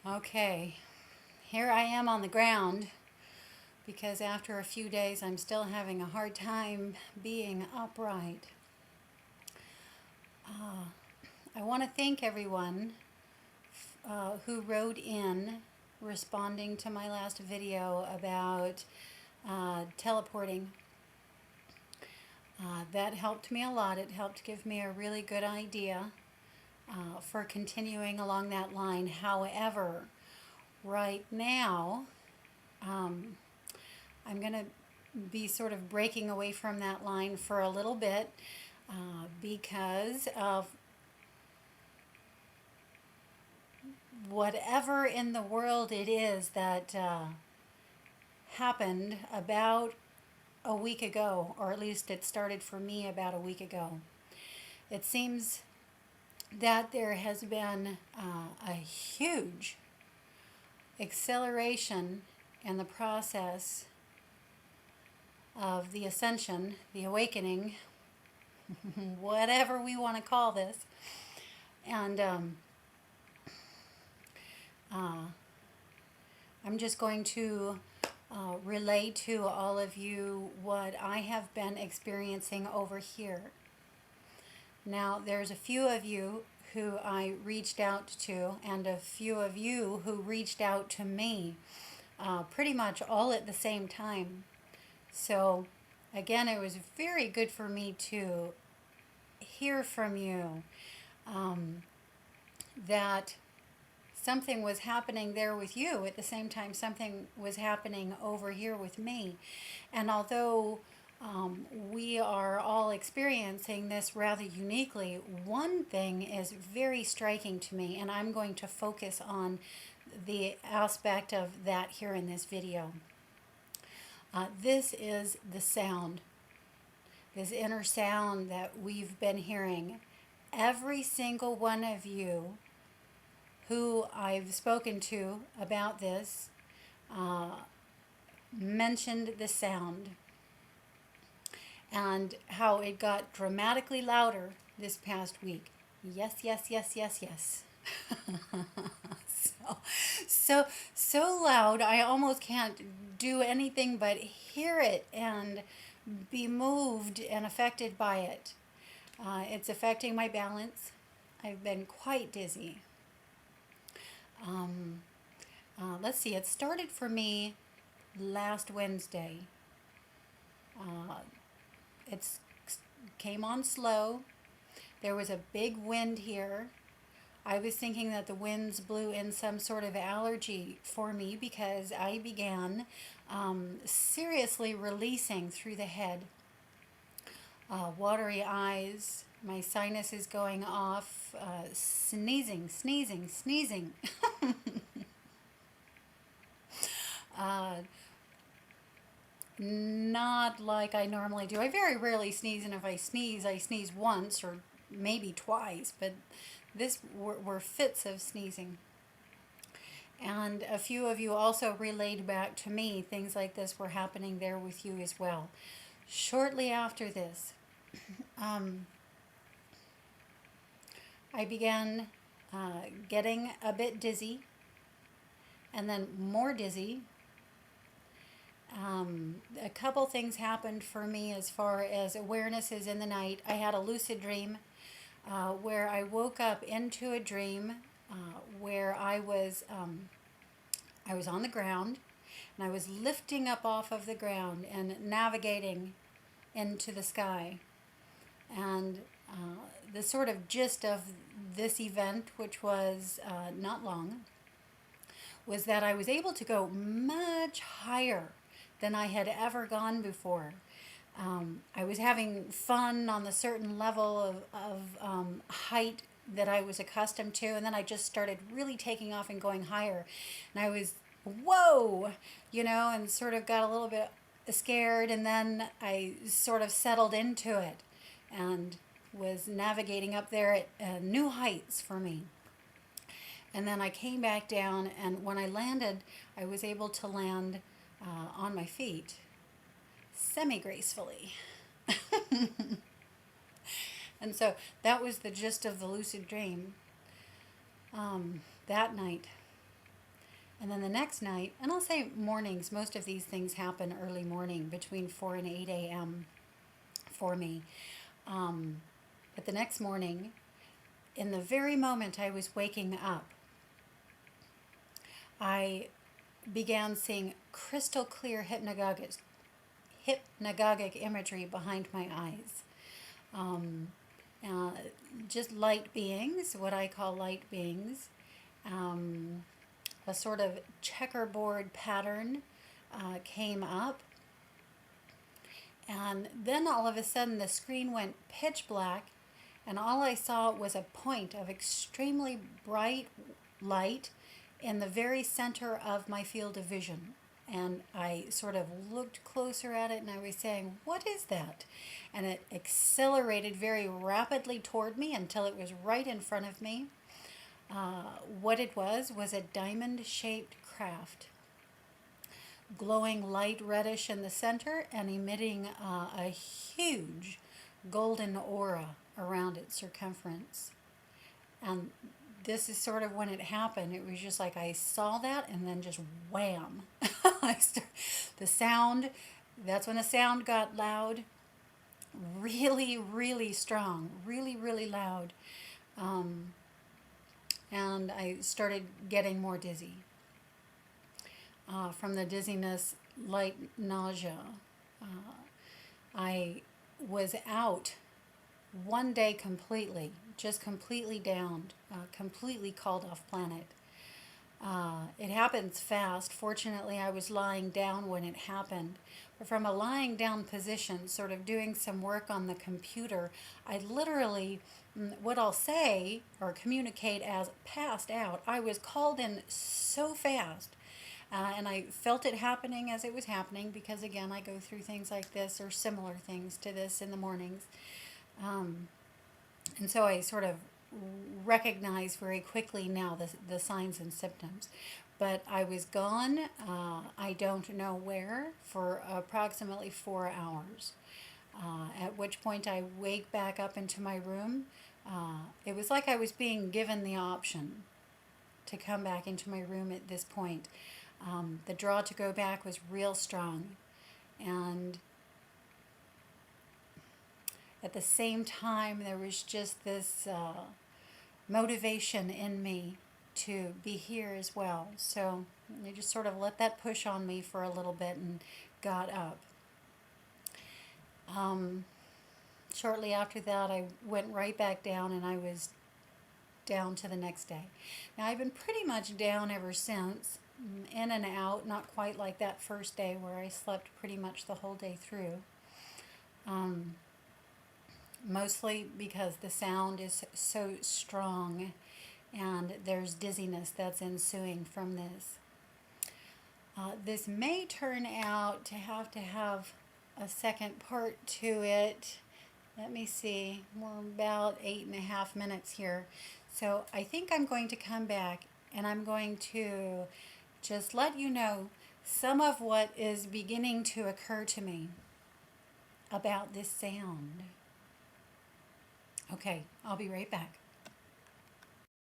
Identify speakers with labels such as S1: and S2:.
S1: Okay, here I am on the ground because after a few days I'm still having a hard time being upright. I want to thank everyone who wrote in responding to my last video about teleporting. That helped me a lot. It helped give me a really good idea for continuing along that line. However, right now, I'm going to be sort of breaking away from that line for a little bit because of whatever in the world it is that happened about a week ago, or at least it started for me about a week ago. It seems that there has been a huge acceleration in the process of the ascension, the awakening, whatever we want to call this. And I'm just going to relay to all of you what I have been experiencing over here. Now, there's a few of you who I reached out to, and a few of you who reached out to me, pretty much all at the same time. So, again, it was very good for me to hear from you that something was happening there with you at the same time something was happening over here with me. And although we are all experiencing this rather uniquely, one thing is very striking to me, and I'm going to focus on the aspect of that here in this video. This is the sound, this inner sound that we've been hearing. Every single one of you who I've spoken to about this mentioned the sound and how it got dramatically louder this past week. Yes, yes, yes, yes, yes. so loud I almost can't do anything but hear it and be moved and affected by it. It's affecting my balance. I've been quite dizzy. Let's see, it started for me last Wednesday. It came on slow. There was a big wind here. I was thinking that the winds blew in some sort of allergy for me because I began seriously releasing through the head. Watery eyes, my sinus is going off, sneezing. Not like I normally do. I very rarely sneeze, and if I sneeze once or maybe twice, but this were fits of sneezing. And a few of you also relayed back to me things like this were happening there with you as well. Shortly after this, I began getting a bit dizzy, and then more dizzy. A couple things happened for me as far as awarenesses in the night. I had a lucid dream where I woke up into a dream where I was on the ground, and I was lifting up off of the ground and navigating into the sky. And the sort of gist of this event, which was not long, was that I was able to go much higher than I had ever gone before. I was having fun on the certain level of height that I was accustomed to, and then I just started really taking off and going higher. And I was, whoa, and sort of got a little bit scared, and then I sort of settled into it and was navigating up there at new heights for me. And then I came back down, and when I landed, I was able to land on my feet semi-gracefully. And so that was the gist of the lucid dream that night. And then the next night, and I'll say mornings, most of these things happen early morning between 4 and 8 a.m. for me. But the next morning, in the very moment I was waking up, I began seeing crystal clear hypnagogic imagery behind my eyes. Just light beings, what I call light beings. A sort of checkerboard pattern came up. And then all of a sudden the screen went pitch black, and all I saw was a point of extremely bright light in the very center of my field of vision. And I sort of looked closer at it and I was saying, what is that? And it accelerated very rapidly toward me until it was right in front of me. What it was a diamond-shaped craft, glowing light reddish in the center and emitting a huge golden aura around its circumference. And this is sort of when it happened. It was just like I saw that and then just wham. The sound, that's when the sound got loud, really, really strong, really, really loud. And I started getting more dizzy. From the dizziness, light nausea. I was out one day completely, just completely downed, completely called off planet. It happens fast. Fortunately, I was lying down when it happened. But from a lying down position, sort of doing some work on the computer, I literally, what I'll say or communicate as passed out. I was called in so fast. And I felt it happening as it was happening because, again, I go through things like this or similar things to this in the mornings. And so I sort of recognize very quickly now the signs and symptoms. But I was gone, I don't know where, for approximately 4 hours. At which point I wake back up into my room. It was like I was being given the option to come back into my room at this point. The draw to go back was real strong. And at the same time, there was just this motivation in me to be here as well. So I just sort of let that push on me for a little bit and got up. Shortly after that, I went right back down and I was down to the next day. Now, I've been pretty much down ever since, in and out, not quite like that first day where I slept pretty much the whole day through. Mostly because the sound is so strong and there's dizziness that's ensuing from this. This may turn out to have a second part to it. Let me see, we're about 8.5 minutes here. So I think I'm going to come back and I'm going to just let you know some of what is beginning to occur to me about this sound. Okay, I'll be right back.